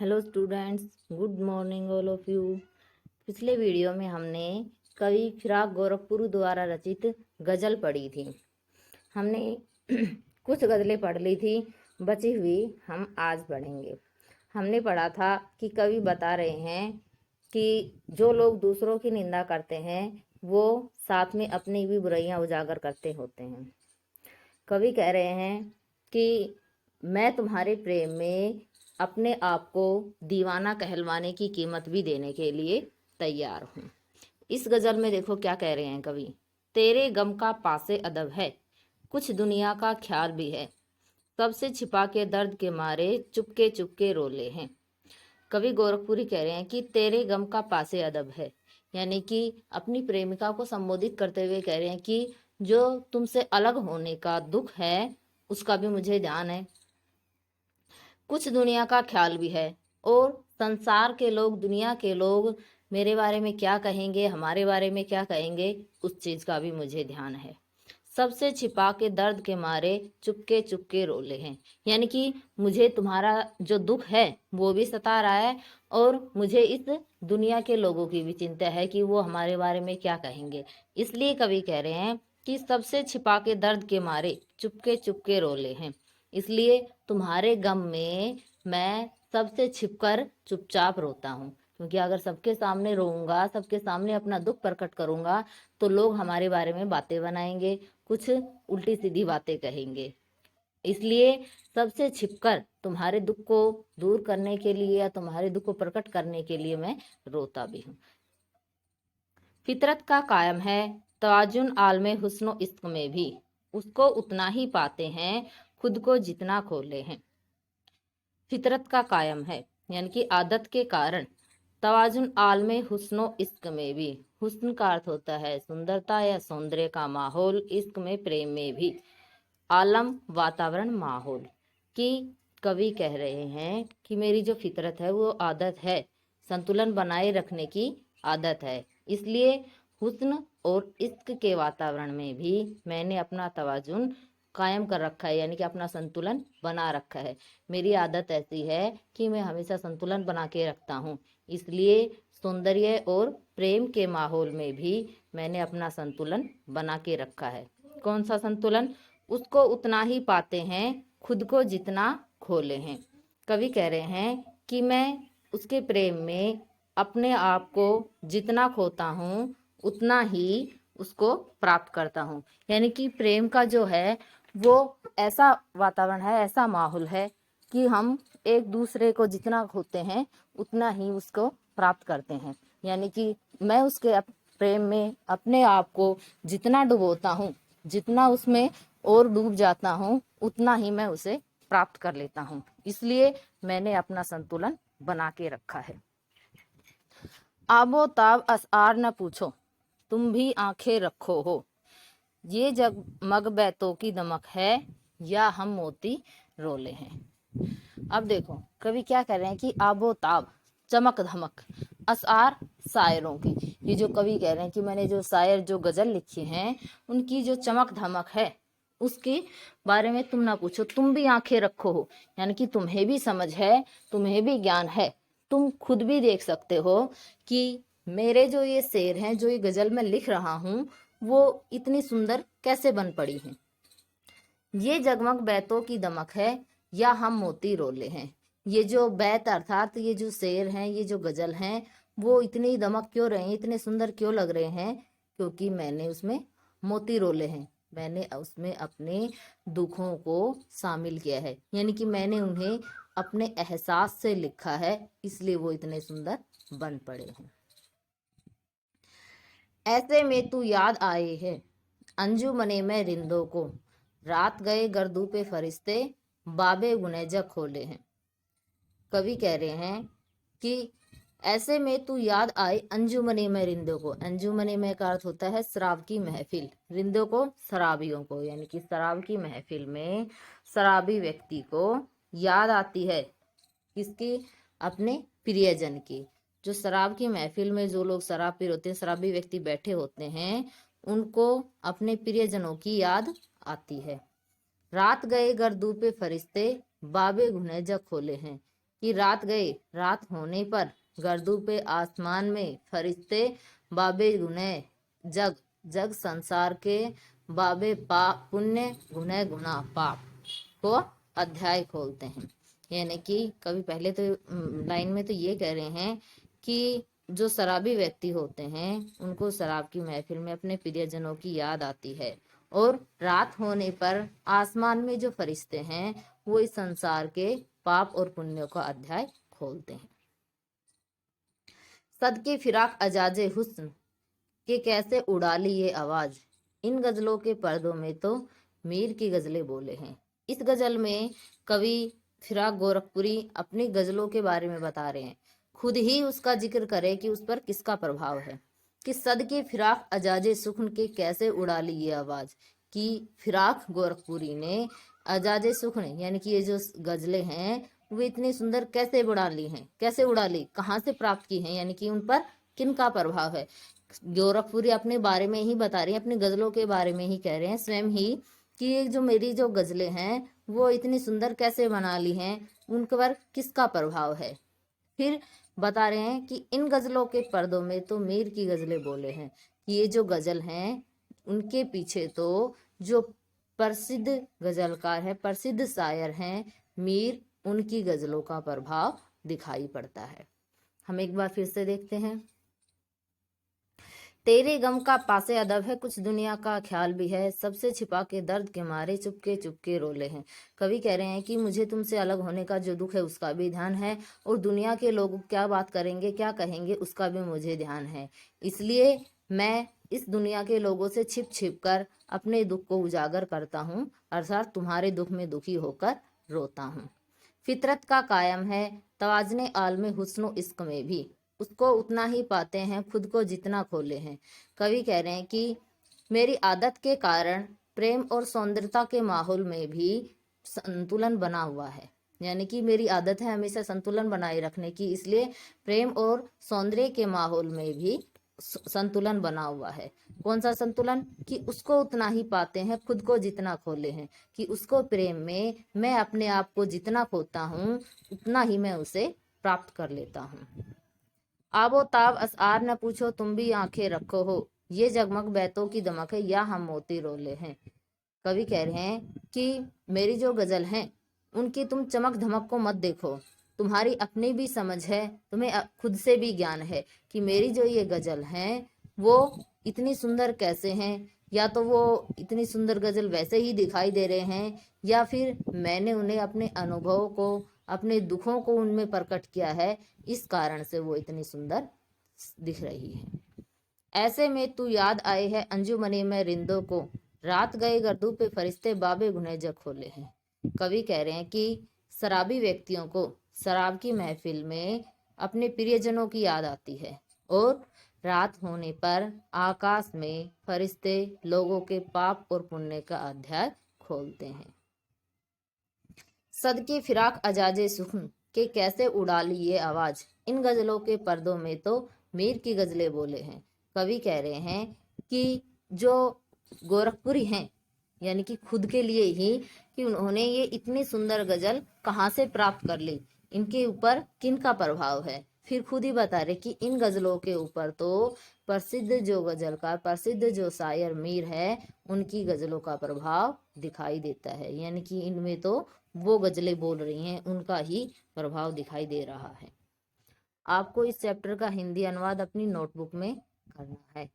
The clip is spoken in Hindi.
Hello students, good morning all of you. पिछले वीडियो में हमने कवि फिराक गोरखपुरी द्वारा रचित गज़ल पढ़ी थी। हमने कुछ गज़लें पढ़ ली थी, बची हुई हम आज पढ़ेंगे। हमने पढ़ा था कि कवि बता रहे हैं कि जो लोग दूसरों की निंदा करते हैं वो साथ में अपनी भी बुराइयां उजागर करते होते हैं। कवि कह रहे हैं कि मैं तुम्हारे प्रेम में अपने आप को दीवाना कहलवाने की कीमत भी देने के लिए तैयार हूँ। इस गज़ल में देखो क्या कह रहे हैं कवि। तेरे गम का पासे अदब है, कुछ दुनिया का ख्याल भी है, सबसे छिपा के दर्द के मारे चुपके चुपके रोले हैं। कवि गोरखपुरी कह रहे हैं कि तेरे गम का पासे अदब है, यानी कि अपनी प्रेमिका को संबोधित करते हुए कह रहे हैं कि जो तुमसे अलग होने का दुख है उसका भी मुझे ध्यान है, कुछ दुनिया का ख्याल भी है, और संसार के लोग, दुनिया के लोग मेरे बारे में क्या कहेंगे, हमारे बारे में क्या कहेंगे, उस चीज़ का भी मुझे ध्यान है। सबसे छिपा के दर्द के मारे चुपके चुपके रोले हैं, यानी कि मुझे तुम्हारा जो दुख है वो भी सता रहा है और मुझे इस दुनिया के लोगों की भी चिंता है कि वो हमारे बारे में क्या कहेंगे। इसलिए कवि कह रहे हैं कि सबसे छिपा के दर्द के मारे चुपके चुपके रोले हैं। इसलिए तुम्हारे गम में मैं सबसे छिपकर चुपचाप रोता हूँ, क्योंकि अगर सबके सामने रोऊंगा, सबके सामने अपना दुख प्रकट करूंगा तो लोग हमारे बारे में बातें बनाएंगे, कुछ उल्टी सीधी बातें कहेंगे। इसलिए सबसे छिपकर तुम्हारे दुख को दूर करने के लिए या तुम्हारे दुख को प्रकट करने के लिए मैं रोता भी हूँ। फितरत का कायम है तवाजुन आलमे हुस्नो इश्क में भी, उसको उतना ही पाते हैं खुद को जितना खोले हैं। फितरत का कायम है यानी कि आदत के कारण तवाजुन आलमे हुस्नो इश्क में भी, हुस्न का अर्थ होता है सुंदरता या सौंदर्य का माहौल, इश्क में प्रेम में भी आलम वातावरण माहौल। कि कवि कह रहे हैं कि मेरी जो फितरत है वो आदत है, संतुलन बनाए रखने की आदत है, इसलिए हुस्न और इश्क के वातावरण में भी मैंने अपना तवाजुन कायम कर रखा है, यानी कि अपना संतुलन बना रखा है। मेरी आदत ऐसी है कि मैं हमेशा संतुलन बना के रखता हूँ, इसलिए सौंदर्य और प्रेम के माहौल में भी मैंने अपना संतुलन बना के रखा है। कौन सा संतुलन? उसको उतना ही पाते हैं खुद को जितना खोले हैं। कवि कह रहे हैं कि मैं उसके प्रेम में अपने आप को जितना खोता हूँ उतना ही उसको प्राप्त करता हूँ, यानी कि प्रेम का जो है वो ऐसा वातावरण है, ऐसा माहौल है कि हम एक दूसरे को जितना खोते हैं उतना ही उसको प्राप्त करते हैं। यानी कि मैं उसके प्रेम में अपने आप को जितना डुबोता हूँ, जितना उसमें और डूब जाता हूँ, उतना ही मैं उसे प्राप्त कर लेता हूँ। इसलिए मैंने अपना संतुलन बना के रखा है। आबो ताब असआर न पूछो, तुम भी आंखें रखो हो, ये जगमग बैतों की दमक है या हम मोती रोले हैं। अब देखो कवि क्या कह रहे हैं कि आबो ताब, चमक धमक, असआर शायरों की। ये जो कवि कह रहे हैं कि मैंने जो शायर जो गजल लिखी हैं उनकी जो चमक धमक है उसके बारे में तुम ना पूछो, तुम भी आंखें रखो हो, यानी कि तुम्हें भी समझ है, तुम्हें भी ज्ञान है, तुम खुद भी देख सकते हो कि मेरे जो ये शेर हैं, जो ये गजल मैं लिख रहा हूँ वो इतनी सुंदर कैसे बन पड़ी हैं। ये जगमग बैतों की दमक है या हम मोती रोले हैं। ये जो बैत अर्थात ये जो शेर हैं, ये जो गजल हैं, वो इतनी दमक क्यों रहे हैं, इतने सुंदर क्यों लग रहे हैं? क्योंकि मैंने उसमें मोती रोले हैं, मैंने उसमें अपने दुखों को शामिल किया है, यानी कि मैंने उन्हें अपने एहसास से लिखा है, इसलिए वो इतने सुंदर बन पड़े हैं। ऐसे में तू याद आए है अंजुमने में रिंदों को, रात गए गर्दू पे फरिश्ते बाबे गुनेजा खोले हैं। कवि कह रहे हैं कि ऐसे में तू याद आए अंजुमने में रिंदों को। अंजुमने में का अर्थ होता है शराब की महफिल, रिंदों को शराबियों को, यानी कि शराब की महफिल में शराबी व्यक्ति को याद आती है। किसकी? अपने प्रियजन की। जो शराब की महफिल में जो लोग शराब पी होते हैं, शराबी व्यक्ति बैठे होते हैं, उनको अपने प्रियजनों की याद आती है। रात गए गर्दू पे फरिश्ते बाबे गुनेजा खोले हैं, कि रात गए, रात होने पर गर्दू पे आसमान में फरिश्ते बाबे गुने जग जग संसार के बाबे पाप पुण्य गुने गुना पाप को अध्याय खोलते हैं। यानी कि कवि पहले तो लाइन में तो ये कह रहे हैं कि जो शराबी व्यक्ति होते हैं उनको शराब की महफिल में अपने प्रियजनों की याद आती है, और रात होने पर आसमान में जो फरिश्ते हैं वो इस संसार के पाप और पुण्यों का अध्याय खोलते हैं। सद के फिराक अजाजे हुस्न के कैसे उड़ा ली ये आवाज, इन गजलों के पर्दों में तो मीर की गजलें बोले हैं। इस गजल में कवि फिराक गोरखपुरी अपनी गजलों के बारे में बता रहे हैं, खुद ही उसका जिक्र करे कि उस पर किसका प्रभाव है। कि सद के फिराक अजाजे सुखन के कैसे उड़ा ली ये आवाज, कि फिराक गोरखपुरी ने अजाजे सुखन यानी कि ये जो गजलें हैं वो इतनी सुंदर कैसे उड़ा ली हैं, कैसे उड़ा ली, कहाँ से प्राप्त की हैं, यानी कि उन पर किन का प्रभाव है। गोरखपुरी अपने बारे में ही बता रही हैं, अपनी गजलों के बारे में ही कह रहे हैं स्वयं ही कि ये जो मेरी जो गजलें हैं वो इतनी सुंदर कैसे बना ली हैं, उन पर किसका प्रभाव है। फिर बता रहे हैं कि इन गजलों के पर्दों में तो मीर की गजलें बोले हैं, कि ये जो गजल हैं उनके पीछे तो जो प्रसिद्ध गजलकार है, प्रसिद्ध शायर हैं मीर, उनकी गजलों का प्रभाव दिखाई पड़ता है। हम एक बार फिर से देखते हैं। तेरे गम का पासे अदब है, कुछ दुनिया का ख्याल भी है, सबसे छिपा के दर्द के मारे चुपके चुपके रोले हैं। कवि कह रहे हैं कि मुझे तुमसे अलग होने का जो दुख है उसका भी ध्यान है, और दुनिया के लोग क्या बात करेंगे क्या कहेंगे उसका भी मुझे ध्यान है। इसलिए मैं इस दुनिया के लोगों से छिप छिप कर अपने दुख को उजागर करता हूँ, अर्थात तुम्हारे दुख में दुखी होकर रोता हूँ। फितरत का कायम है तवाज़ने आलम हुस्न इश्क में भी, उसको उतना ही पाते हैं खुद को जितना खोले हैं। कवि कह रहे हैं कि मेरी आदत के कारण प्रेम और सौंदर्यता के माहौल में भी संतुलन बना हुआ है, यानी कि मेरी आदत है हमेशा संतुलन बनाए रखने की, इसलिए प्रेम और सौंदर्य के माहौल में भी संतुलन बना हुआ है। कौन सा संतुलन, कि उसको उतना ही पाते हैं खुद को जितना खोले हैं, कि उसको प्रेम में मैं अपने आप को जितना खोता हूँ उतना ही मैं उसे प्राप्त कर लेता हूँ। आबो ताब असआर न पूछो तुम भी आंखें रखो हो, ये जगमग बैतों की दमक है या हम मोती रोले हैं। कवि कह रहे हैं कि मेरी जो गजल हैं उनकी तुम चमक धमक को मत देखो, तुम्हारी अपनी भी समझ है, तुम्हें खुद से भी ज्ञान है कि मेरी जो ये गजल हैं वो इतनी सुंदर कैसे हैं, या तो वो इतनी सुंदर गजल वैसे ही दिखाई दे रहे हैं, या फिर मैंने उन्हें अपने अनुभव को अपने दुखों को उनमें प्रकट किया है, इस कारण से वो इतनी सुंदर दिख रही है। ऐसे में तू याद आए है अंजुमने में रिंदों को, रात गए गर्दू पे फरिश्ते बाबे गुने जग खोले हैं। कवि कह रहे हैं कि शराबी व्यक्तियों को शराब की महफिल में अपने प्रियजनों की याद आती है, और रात होने पर आकाश में फरिश्ते लोगों के पाप और पुण्य का अध्याय खोलते हैं। सद के फिराक अजाजे सुखन के कैसे उड़ा ली ये आवाज, इन गजलों के पर्दों में तो मीर की गजलें बोले हैं। कवि कह रहे हैं कि जो गोरखपुरी हैं यानी कि खुद के लिए ही, कि उन्होंने ये इतनी सुंदर गजल कहाँ से प्राप्त कर ली, इनके ऊपर किन का प्रभाव है। फिर खुद ही बता रहे कि इन गजलों के ऊपर तो प्रसिद्ध जो गजलकार, प्रसिद्ध जो शायर मीर है, उनकी गजलों का प्रभाव दिखाई देता है, यानी कि इनमें तो वो गजलें बोल रही हैं उनका ही प्रभाव दिखाई दे रहा है। आपको इस चैप्टर का हिंदी अनुवाद अपनी नोटबुक में करना है।